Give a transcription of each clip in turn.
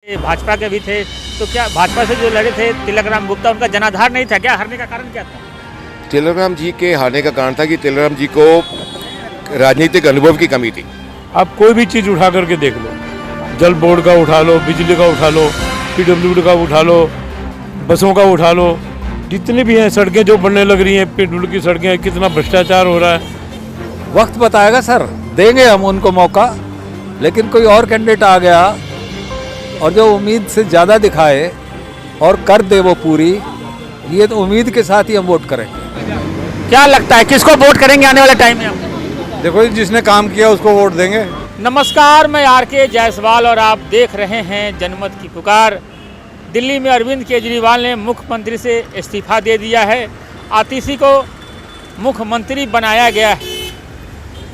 भाजपा के भी थे, तो क्या भाजपा से जो लड़े थे तिलकराम गुप्ता, उनका जनाधार नहीं था क्या? हारने का कारण क्या था? तिलकराम जी के हारने का कारण था कि तिलकराम जी को राजनीतिक अनुभव की कमी थी। आप कोई भी चीज़ उठा करके देख लो, जल बोर्ड का उठा लो, बिजली का उठा लो, पीडब्ल्यूडी का उठा लो, बसों का उठा लो, जितनी भी हैं सड़कें जो बनने लग रही हैं, पीडब्ल्यूडी की सड़कें, कितना भ्रष्टाचार हो रहा है। वक्त बताएगा सर, देंगे हम उनको मौका, लेकिन कोई और कैंडिडेट आ गया और जो उम्मीद से ज़्यादा दिखाए और कर दे वो पूरी, ये तो उम्मीद के साथ ही हम वोट करेंगे। क्या लगता है किसको वोट करेंगे आने वाले टाइम में आप? देखो जिसने काम किया उसको वोट देंगे। नमस्कार, मैं आर.के. जायसवाल और आप देख रहे हैं जनमत की पुकार। दिल्ली में अरविंद केजरीवाल ने मुख्यमंत्री से इस्तीफा दे दिया है। आतिशी को मुख्यमंत्री बनाया गया है।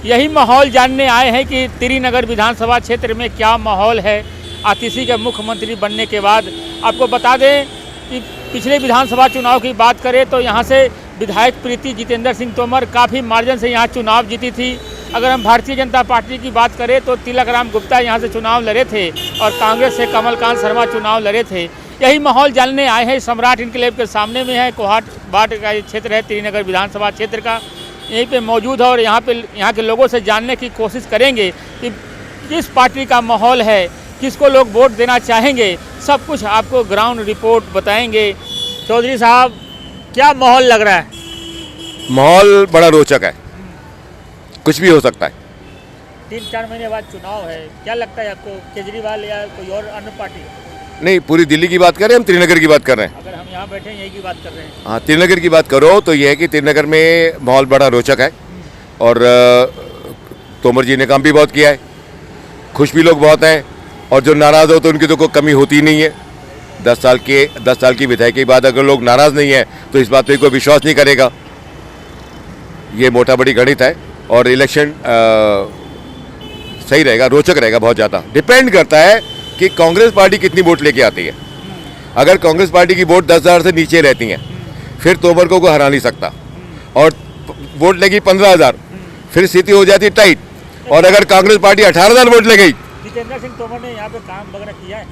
यही माहौल जानने आए हैं कि त्रिनगर विधानसभा क्षेत्र में क्या माहौल है आतिशी के मुख्यमंत्री बनने के बाद। आपको बता दें कि पिछले विधानसभा चुनाव की बात करें तो यहाँ से विधायक प्रीति जितेंद्र सिंह तोमर काफ़ी मार्जिन से यहाँ चुनाव जीती थी। अगर हम भारतीय जनता पार्टी की बात करें तो तिलकराम गुप्ता यहाँ से चुनाव लड़े थे और कांग्रेस से कमलकांत शर्मा चुनाव लड़े थे। यही माहौल जानने आए हैं। सम्राट इनक्लेव के सामने में है, कोहाट बाट का क्षेत्र है त्रिनगर विधानसभा क्षेत्र का, यहीं पे मौजूद है और यहाँ के लोगों से जानने की कोशिश करेंगे कि किस पार्टी का माहौल है, किसको लोग वोट देना चाहेंगे। सब कुछ आपको ग्राउंड रिपोर्ट बताएंगे। चौधरी साहब, क्या माहौल लग रहा है? माहौल बड़ा रोचक है, कुछ भी हो सकता है। 3-4 महीने बाद चुनाव है, क्या लगता है आपको, केजरीवाल या कोई और अन्य पार्टी? नहीं, पूरी दिल्ली की बात करें, हम त्रिनगर की बात कर रहे हैं। अगर हम यहाँ बैठे हैं यही की बात कर रहे हैं। हाँ, त्रिनगर की बात करो तो यह है कि त्रिनगर में माहौल बड़ा रोचक है और तोमर जी ने काम भी बहुत किया है, खुश भी लोग बहुत हैं और जो नाराज़ हो तो उनकी तो कोई कमी होती ही नहीं है। 10 साल की विधायक के बाद अगर लोग नाराज़ नहीं है तो इस बात पर कोई विश्वास नहीं करेगा। ये मोटा बड़ी गणित है और इलेक्शन सही रहेगा, रोचक रहेगा बहुत ज़्यादा। डिपेंड करता है कि कांग्रेस पार्टी कितनी वोट लेके आती है। अगर कांग्रेस पार्टी की वोट 10,000 से नीचे रहती हैं फिर तोमर को कोई हरा नहीं सकता और वोट लेगी 15,000 फिर स्थिति हो जाती है टाइट। और अगर कांग्रेस पार्टी 18,000 वोट ले गई। जितेंद्र सिंह तोमर ने यहाँ पे काम वगैरह किया है?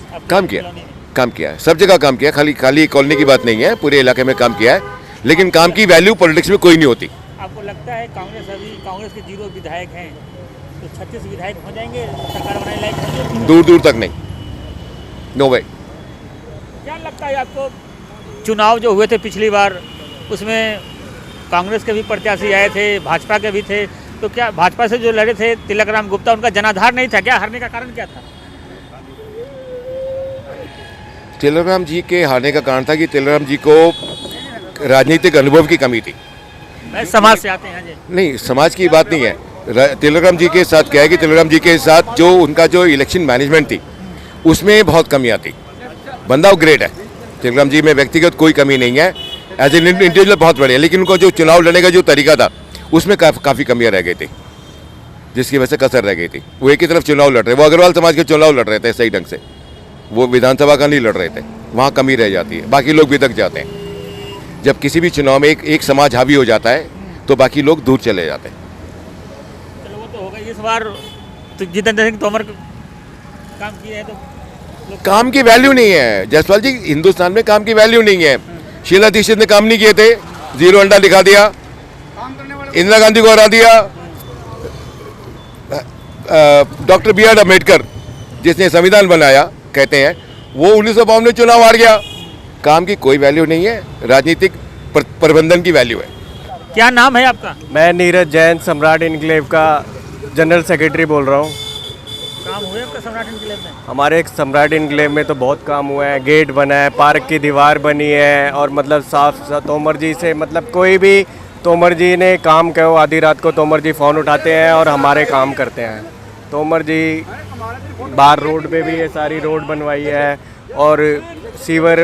काम किया है, सब जगह काम किया है, खाली कॉलोनी की बात नहीं है, पूरे इलाके में काम किया है। लेकिन काम की वैल्यू पॉलिटिक्स में कोई नहीं होती। आपको लगता है कांग्रेस के 0 विधायक हैं तो 36 विधायक हो जाएंगे, सरकार बनाने लायक होंगे? दूर तक नहीं, नो वे। क्या लगता है आपको, चुनाव जो हुए थे पिछली बार उसमें कांग्रेस के भी प्रत्याशी आए थे, भाजपा के भी थे, तो क्या भाजपा से जो लड़े थे तिलकराम गुप्ता, उनका जनाधार नहीं था क्या? हारने का कारण क्या था? तिलकराम जी के हारने का कारण था कि तिलकराम जी को राजनीतिक अनुभव की कमी थी। समाज से आते हैं जी। नहीं, समाज की बात नहीं है। तिलकराम जी के साथ क्या है कि तिलकराम जी के साथ जो उनका जो इलेक्शन मैनेजमेंट थी उसमें बहुत कमियां थी। बंदा वो ग्रेट है, तिलकराम जी में व्यक्तिगत कोई कमी नहीं है, एज एन इंडिविजुअल बहुत बढ़िया, लेकिन उनको जो चुनाव लड़ने का जो तरीका था उसमें काफ़ी कमियां रह गई थी, जिसकी वजह से कसर रह गई थी। वो एक ही तरफ चुनाव लड़ रहे, वो अग्रवाल समाज के चुनाव लड़ रहे थे सही ढंग से, वो विधानसभा का नहीं लड़ रहे थे, वहाँ कमी रह जाती है, बाकी लोग बिदक जाते हैं। जब किसी भी चुनाव में एक समाज हावी हो जाता है तो बाकी लोग दूर चले जाते हैं। चलो वो तो हो गई। इस बार तो जितेंद्र सिंह तोमर काम किए हैं तो काम की वैल्यू नहीं है जायसवाल जी, हिंदुस्तान में काम की वैल्यू नहीं है। शीला दीक्षित ने काम नहीं किए थे, 0 अंडा दिखा दिया, इंदिरा गांधी को हरा दिया, डॉक्टर B.R. अम्बेडकर जिसने संविधान बनाया कहते हैं वो 1952 में चुनाव हार गया। काम की कोई वैल्यू नहीं है, राजनीतिक प्रबंधन की वैल्यू है। क्या नाम है आपका? मैं नीरज जैन, सम्राट इनक्लेव का जनरल सेक्रेटरी बोल रहा हूँ। काम हुए आपका सम्राट इनक्लेव में? हमारे एक सम्राट इनक्लेव में तो बहुत काम हुआ है, गेट बना है, पार्क की दीवार बनी है और मतलब साफ तोमर जी से मतलब कोई भी तोमर जी ने काम कहो आधी रात को तोमर जी फ़ोन उठाते हैं और हमारे काम करते हैं। तोमर जी बाहर रोड पे भी ये सारी रोड बनवाई है और सीवर,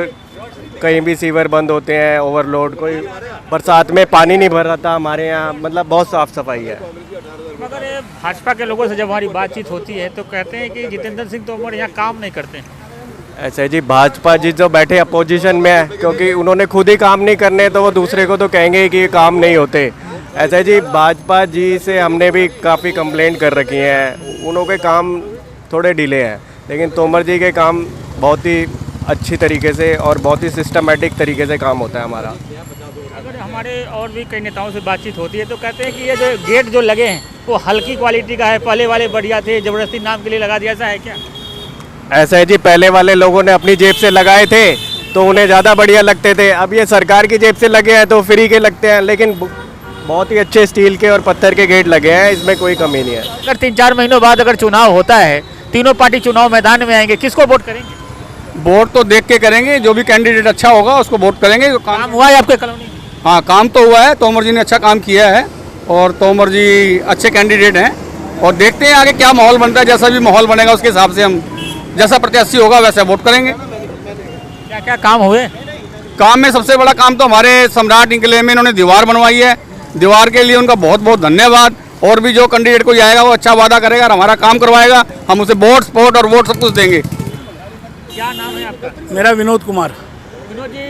कहीं भी सीवर बंद होते हैं, ओवरलोड, कोई बरसात में पानी नहीं भर रहा था हमारे यहाँ, मतलब बहुत साफ़ सफाई है। मगर ये भाजपा के लोगों से जब हमारी बातचीत होती है तो कहते हैं कि जितेंद्र सिंह तोमर यहाँ काम नहीं करते हैं। ऐसे जी, भाजपा जी जो बैठे अपोजिशन में है, क्योंकि उन्होंने खुद ही काम नहीं करने तो वो दूसरे को तो कहेंगे कि काम नहीं होते। ऐसे जी, भाजपा जी से हमने भी काफ़ी कंप्लेंट कर रखी हैं, उन्हों के काम थोड़े डिले हैं, लेकिन तोमर जी के काम बहुत ही अच्छी तरीके से और बहुत ही सिस्टमेटिक तरीके से काम होता है हमारा। अगर हमारे और भी कई नेताओं से बातचीत होती है तो कहते हैं कि ये जो गेट जो लगे हैं वो हल्की क्वालिटी का है, पहले वाले बढ़िया थे, ज़बरदस्ती नाम के लिए लगा दिया, ऐसा है क्या? ऐसा है जी, पहले वाले लोगों ने अपनी जेब से लगाए थे तो उन्हें ज़्यादा बढ़िया लगते थे, अब ये सरकार की जेब से लगे हैं तो फ्री के लगते हैं, लेकिन बहुत ही अच्छे स्टील के और पत्थर के गेट लगे हैं, इसमें कोई कमी नहीं है। अगर 3-4 महीनों बाद अगर चुनाव होता है, तीनों पार्टी चुनाव मैदान में आएंगे, किसको वोट करेंगे? वोट तो देख के करेंगे, जो भी कैंडिडेट अच्छा होगा उसको वोट करेंगे। काम हुआ है आपके कॉलोनी में? हाँ, काम तो हुआ है, तोमर जी ने अच्छा काम किया है और तोमर जी अच्छे कैंडिडेट हैं और देखते हैं आगे क्या माहौल बनता है। जैसा भी माहौल बनेगा उसके हिसाब से हम, जैसा प्रत्याशी होगा वैसा वोट करेंगे। क्या क्या काम हुए? काम में सबसे बड़ा काम तो हमारे सम्राट इंकले में इन्होंने दीवार बनवाई है, दीवार के लिए उनका बहुत बहुत धन्यवाद। और भी जो कैंडिडेट कोई आएगा वो अच्छा वादा करेगा और हमारा काम करवाएगा, हम उसे वोट सपोर्ट और वोट सब कुछ देंगे। क्या नाम है आपका? मेरा विनोद कुमार। विनोद जी,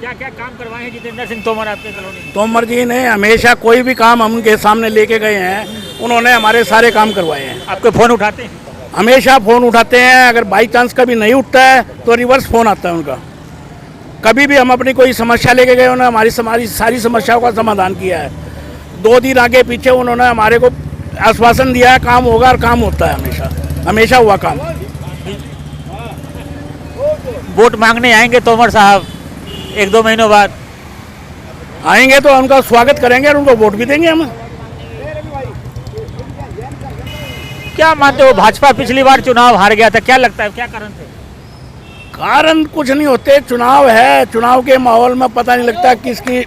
क्या क्या काम करवाए हैं जितेंद्र सिंह तोमर आपके कॉलोनी में? तोमर जी ने हमेशा कोई भी काम हम उनके सामने लेके गए हैं, उन्होंने हमारे सारे काम करवाए हैं। आपके फ़ोन उठाते हैं? हमेशा फ़ोन उठाते हैं, अगर बाई चांस कभी नहीं उठता है तो रिवर्स फ़ोन आता है उनका। कभी भी हम अपनी कोई समस्या लेके गए, उन्होंने हमारी सारी समस्याओं का समाधान किया है। 2 दिन आगे पीछे उन्होंने हमारे को आश्वासन दिया है काम होगा और काम होता है, हमेशा हुआ काम। वोट मांगने आएंगे तोमर साहब 1-2 महीनों बाद? आएंगे तो उनका स्वागत करेंगे और उनको वोट भी देंगे हम। क्या मानते हो, भाजपा पिछली बार चुनाव हार गया था, क्या लगता है क्या कारण थे? कारण कुछ नहीं होते, चुनाव है, चुनाव के माहौल में पता नहीं लगता किसकी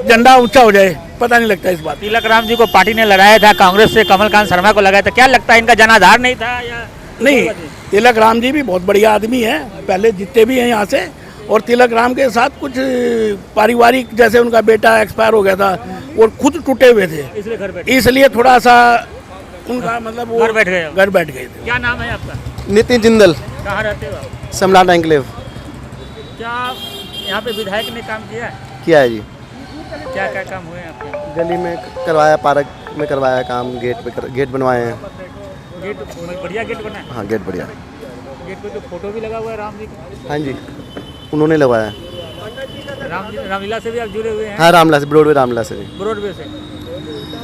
झंडा ऊंचा हो जाए, पता नहीं लगता इस बात। तिलक राम जी को पार्टी ने लगाया था, कांग्रेस से कमलकांत शर्मा को लगाया था, क्या लगता है इनका जनाधार नहीं था या नहीं? तिलक राम जी भी बहुत बढ़िया आदमी है, पहले जीते भी हैं यहाँ से। और तिलक राम के साथ कुछ पारिवारिक, जैसे उनका बेटा एक्सपायर हो गया था, वो खुद टूटे हुए थे, इसलिए घर बैठे? इसलिए थोड़ा सा उनका मतलब वो घर बैठ गए? घर बैठ गए थे। क्या नाम है आपका? नितिन जिंदल, कहाँ रहते हो आप? सम्राट एंक्लेव। क्या यहाँ पे विधायक ने काम किया है? किया है जी, क्या क्या काम हुए हैं आपके? गली में करवाया, पार्क में करवाया काम, गेट बनवाए हैं। गेट बढ़िया गेट बना है? हाँ, गेट बढ़िया। गेट पे तो फोटो भी लगा हुआ है राम जी का। हाँ जी, उन्होंने लगवाया। रामलीला से भी आप जुड़े हुए हैं? हाँ, रामला से, ब्रॉडवे रामला से। ब्रॉडवे से।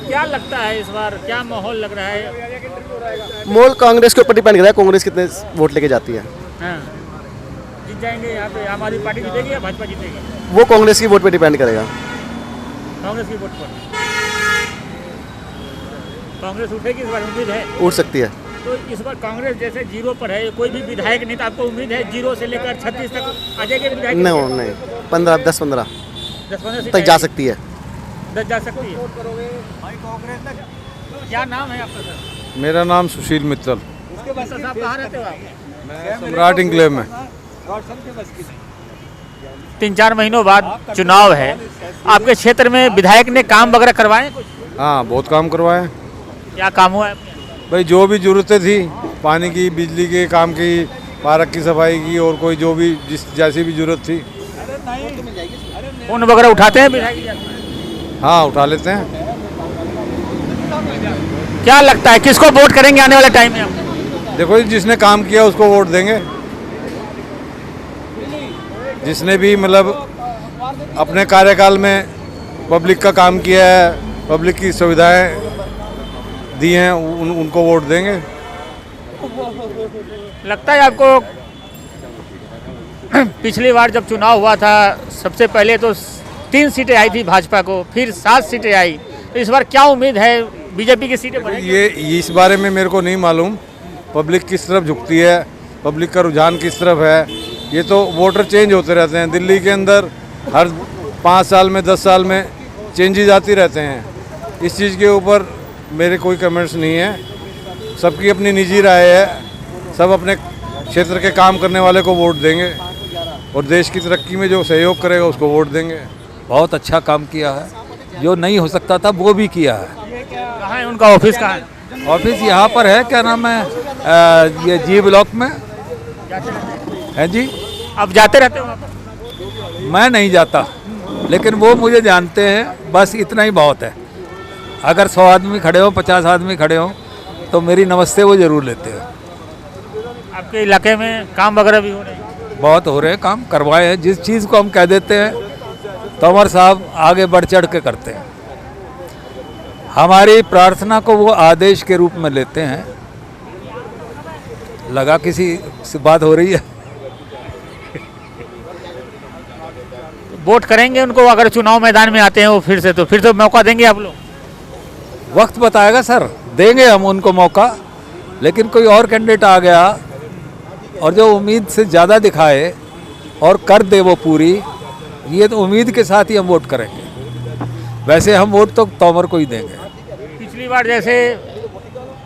क्या लगता है इस बार, क्या माहौल लग रहा है? मोल कांग्रेस के ऊपर डिपेंड कर रहा है, कांग्रेस कितने वोट लेके जाती है। हाँ, जीत जाएंगे यहाँ पे? आम आदमी पार्टी जीतेगी या भाजपा जीतेगी? वो कांग्रेस की वोट पे डिपेंड करेगा। कांग्रेस की वोट पर कांग्रेस उठेगी इस बार, उम्मीद है? उठ सकती है। तो इस बार कांग्रेस जैसे 0 पर है, कोई भी विधायक नहीं, तो आपको उम्मीद है 0 से लेकर 36 तक आ जाएगी विधायक? नहीं, 10-15 सीट तक जा सकती है। 10 जा सकती है। क्या नाम है आपका सर? मेरा नाम सुशील मित्तल। सर साहब कहाँ रहते हो आप? मैं सम्राट इंक्लेव में। 3-4 महीनों बाद चुनाव है, आपके क्षेत्र में विधायक ने काम वगैरह करवाए कुछ? हाँ, बहुत काम करवाए। क्या काम हुआ है? भाई जो भी ज़रूरतें थी, पानी की, बिजली के काम की, पार्क की सफाई की, और कोई जो भी जैसी भी ज़रूरत थी। फोन वगैरह उठाते हैं विधायक? हाँ, उठा लेते हैं। क्या लगता है किसको वोट करेंगे आने वाले टाइम में आप? देखो जी, जिसने काम किया उसको वोट देंगे। जिसने भी मतलब अपने कार्यकाल में पब्लिक का काम किया है, पब्लिक की सुविधाएं दी हैं, उनको वोट देंगे। लगता है आपको पिछली बार जब चुनाव हुआ था, सबसे पहले तो 3 सीटें आई थी भाजपा को, फिर 7 सीटें आई, तो इस बार क्या उम्मीद है, बीजेपी की सीटें बढ़ेंगी? ये इस बारे में मेरे को नहीं मालूम, पब्लिक किस तरफ झुकती है, पब्लिक का रुझान किस तरफ है। ये तो वोटर चेंज होते रहते हैं दिल्ली के अंदर, हर 5 साल में 10 साल में चेंजेस आती रहते हैं। इस चीज़ के ऊपर मेरे कोई कमेंट्स नहीं है, सबकी अपनी निजी राय है, सब अपने क्षेत्र के काम करने वाले को वोट देंगे और देश की तरक्की में जो सहयोग करेगा उसको वोट देंगे। बहुत अच्छा काम किया है, जो नहीं हो सकता था वो भी किया है। कहाँ है उनका ऑफिस, कहाँ है? ऑफिस यहाँ पर है, क्या नाम है, ये जी ब्लॉक में है जी। आप जाते रहते हो वहाँ पर? मैं नहीं जाता, लेकिन वो मुझे जानते हैं, बस इतना ही बहुत है। अगर 100 आदमी खड़े हो, 50 आदमी खड़े हो, तो मेरी नमस्ते वो ज़रूर लेते हैं। आपके इलाके में काम वगैरह भी हो रहे हैं? बहुत हो रहे हैं काम, करवाए हैं। जिस चीज़ को हम कह देते हैं तोमर साहब आगे बढ़ चढ़ के करते हैं। हमारी प्रार्थना को वो आदेश के रूप में लेते हैं। लगा किसी से बात हो रही है। वोट करेंगे उनको अगर चुनाव मैदान में आते हैं वो फिर से, तो फिर तो मौका देंगे आप लोग? वक्त बताएगा सर, देंगे हम उनको मौका। लेकिन कोई और कैंडिडेट आ गया और जो उम्मीद से ज़्यादा दिखाए और कर दे वो पूरी, ये तो उम्मीद के साथ ही हम वोट करेंगे। वैसे हम वोट तो तोमर को ही देंगे। पिछली बार जैसे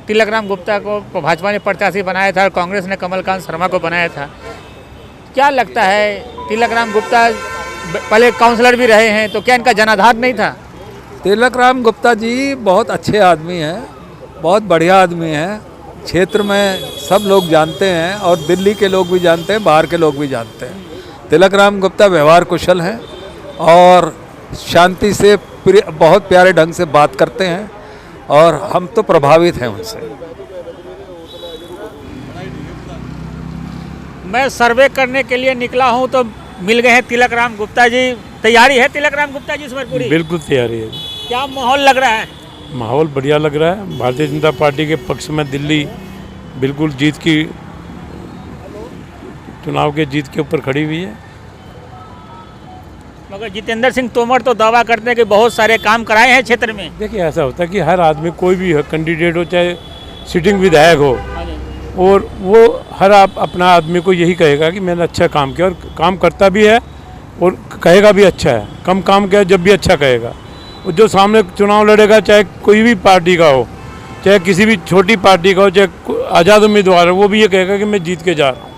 तिलकराम गुप्ता को भाजपा ने प्रत्याशी बनाया था और कांग्रेस ने कमलकांत शर्मा को बनाया था, क्या लगता है तिलकराम गुप्ता पहले काउंसलर भी रहे हैं, तो क्या इनका जनाधार नहीं था? तिलकराम गुप्ता जी बहुत अच्छे आदमी हैं, बहुत बढ़िया आदमी हैं। क्षेत्र में सब लोग जानते हैं और दिल्ली के लोग भी जानते हैं, बाहर के लोग भी जानते हैं। तिलकराम गुप्ता व्यवहार कुशल हैं और शांति से बहुत प्यारे ढंग से बात करते हैं और हम तो प्रभावित हैं उनसे। मैं सर्वे करने के लिए निकला हूं तो मिल गए हैं तिलकराम गुप्ता जी। तैयारी है तिलकराम गुप्ता जी इस बार पूरी? बिल्कुल तैयारी है। क्या माहौल लग रहा है? माहौल बढ़िया लग रहा है। भारतीय जनता पार्टी के पक्ष में दिल्ली बिल्कुल जीत की, चुनाव के जीत के ऊपर खड़ी हुई है। मगर जितेंद्र सिंह तोमर तो दावा करते हैं कि बहुत सारे काम कराए हैं क्षेत्र में। देखिए ऐसा होता है कि हर आदमी, कोई भी कैंडिडेट हो, चाहे सिटिंग विधायक हो, और वो हर अपना आदमी को यही कहेगा कि मैंने अच्छा काम किया, और काम करता भी है और कहेगा भी अच्छा है। कम काम किया जब भी अच्छा कहेगा। और जो सामने चुनाव लड़ेगा, चाहे कोई भी पार्टी का हो, चाहे किसी भी छोटी पार्टी का हो, चाहे आज़ाद उम्मीदवार हो, वो भी ये कहेगा कि मैं जीत के जा रहा हूँ।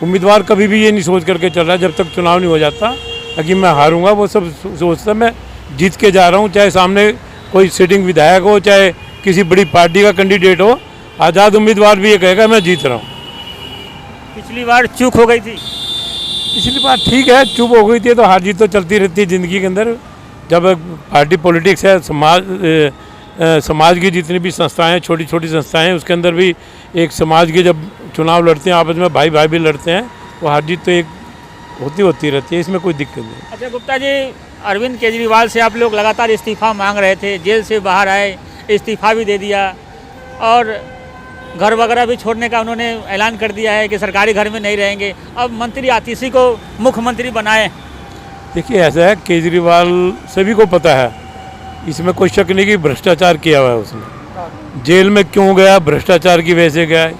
उम्मीदवार कभी भी ये नहीं सोच करके चल रहा है जब तक चुनाव नहीं हो जाता कि मैं हारूंगा। वो सब सोचता मैं जीत के जा रहा हूँ, चाहे सामने कोई सिटिंग विधायक हो, चाहे किसी बड़ी पार्टी का कैंडिडेट हो। आज़ाद उम्मीदवार भी ये कहेगा मैं जीत रहा हूँ। पिछली बार चूक हो गई थी। पिछली बार ठीक है, चुप हो गई थी, तो हार जीत तो चलती रहती है ज़िंदगी के अंदर। जब पार्टी पॉलिटिक्स है, समाज की जितनी भी संस्थाएं हैं, छोटी छोटी संस्थाएं हैं, उसके अंदर भी एक समाज के जब चुनाव लड़ते हैं, आपस में भाई भाई भी लड़ते हैं, तो हार जीत तो एक होती रहती है। इसमें कोई दिक्कत नहीं। अच्छा गुप्ता जी, अरविंद केजरीवाल से आप लोग लगातार इस्तीफा मांग रहे थे, जेल से बाहर आए, इस्तीफा भी दे दिया और घर वगैरह भी छोड़ने का उन्होंने ऐलान कर दिया है कि सरकारी घर में नहीं रहेंगे। अब मंत्री आतिशी को मुख्यमंत्री बनाए। देखिए ऐसा है, केजरीवाल सभी को पता है, इसमें कोई शक नहीं कि भ्रष्टाचार किया हुआ है उसने। जेल में क्यों गया? भ्रष्टाचार की वजह से गया।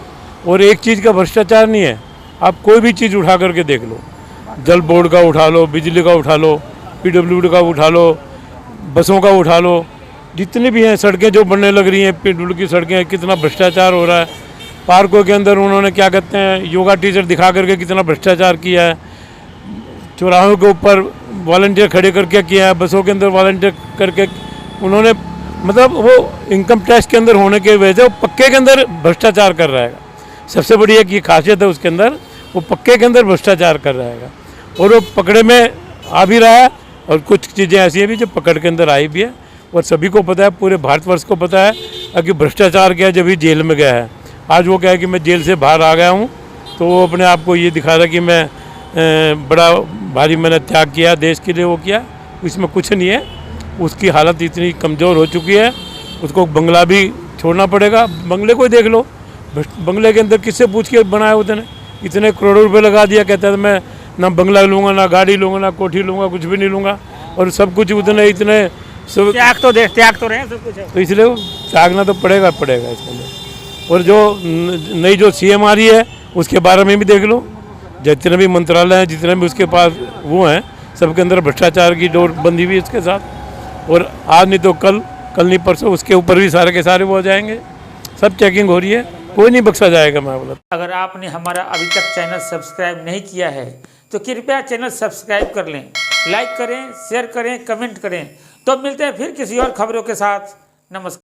और एक चीज़ का भ्रष्टाचार नहीं है, आप कोई भी चीज़ उठा करके देख लो, जल बोर्ड का उठा लो, बिजली का उठा लो, PWD का उठा लो, बसों का उठा लो, जितनी भी हैं सड़कें जो बनने लग रही हैं, PWD की सड़कें, कितना भ्रष्टाचार हो रहा है। पार्कों के अंदर उन्होंने क्या कहते हैं, योगा टीचर दिखा करके कितना भ्रष्टाचार किया है। चौराहों के ऊपर वॉलंटियर खड़े करके किया है, बसों के अंदर वॉलंटियर करके उन्होंने, मतलब वो इनकम टैक्स के अंदर होने की वजह से वो पक्के के अंदर भ्रष्टाचार कर रहा है। सबसे बड़ी एक ये खासियत है उसके अंदर, वो पक्के के अंदर भ्रष्टाचार कर रहा है और वो पकड़े में आ भी रहा है। और कुछ चीज़ें ऐसी हैं भी जो पकड़ के अंदर आई भी है और सभी को पता है, पूरे भारतवर्ष को पता है कि भ्रष्टाचार किया जब ही जेल में गया है। आज वो कहे कि मैं जेल से बाहर आ गया हूँ, तो वो अपने आप को ये दिखा रहा है कि मैं बड़ा भारी मैंने त्याग किया देश के लिए, वो किया। इसमें कुछ नहीं है। उसकी हालत इतनी कमज़ोर हो चुकी है, उसको बंगला भी छोड़ना पड़ेगा। बंगले को ही देख लो, बंगले के अंदर किससे पूछ के बनाया उसने? इतने करोड़ों रुपए लगा दिया, कहता है मैं ना बंगला लूँगा, ना गाड़ी लूँगा, ना कोठी लूँगा, कुछ भी नहीं लूँगा। और सब कुछ उतने इतने सब त्याग तो रहे हैं सब कुछ। तो इसलिए त्यागना तो पड़ेगा इसके अंदर। और जो नई जो CM आ रही है उसके बारे में भी देख लो, जितने भी मंत्रालय हैं, जितने भी उसके पास वो हैं, सबके अंदर भ्रष्टाचार की डोर बंधी हुई इसके साथ। और आज नहीं तो कल नहीं परसों उसके ऊपर भी सारे के सारे वो हो जाएंगे। सब चेकिंग हो रही है, कोई नहीं बख्शा जाएगा। मैं बोला, अगर आपने हमारा अभी तक चैनल सब्सक्राइब नहीं किया है तो कृपया चैनल सब्सक्राइब कर लें, लाइक करें, शेयर करें, कमेंट करें। तो मिलते हैं फिर किसी और खबरों के साथ। नमस्कार।